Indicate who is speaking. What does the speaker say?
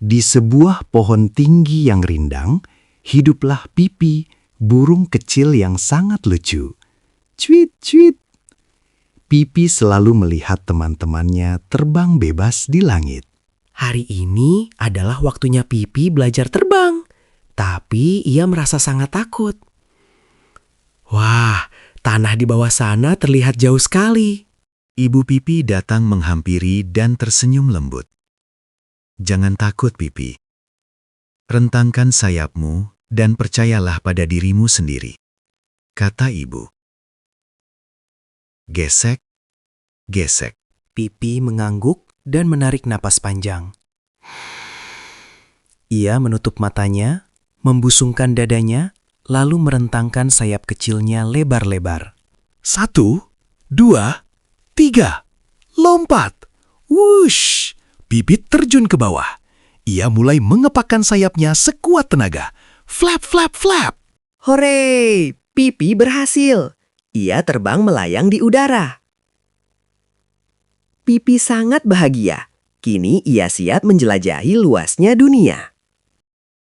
Speaker 1: Di sebuah pohon tinggi yang rindang, hiduplah Pipi, burung kecil yang sangat lucu. Cuit, cuit. Pipi selalu melihat teman-temannya terbang bebas di langit.
Speaker 2: Hari ini adalah waktunya Pipi belajar terbang, tapi ia merasa sangat takut. Wah, tanah di bawah sana terlihat jauh sekali.
Speaker 3: Ibu Pipi datang menghampiri dan tersenyum lembut. Jangan takut, Pipi. Rentangkan sayapmu dan percayalah pada dirimu sendiri, kata ibu. Gesek, gesek.
Speaker 2: Pipi mengangguk dan menarik napas panjang. Ia menutup matanya, membusungkan dadanya, lalu merentangkan sayap kecilnya lebar-lebar.
Speaker 3: 1, 2, 3. Lompat! Wush! Pipi terjun ke bawah. Ia mulai mengepakkan sayapnya sekuat tenaga. Flap, flap, flap!
Speaker 4: Hore! Pipi berhasil. Ia terbang melayang di udara. Pipi sangat bahagia. Kini ia siap menjelajahi luasnya dunia.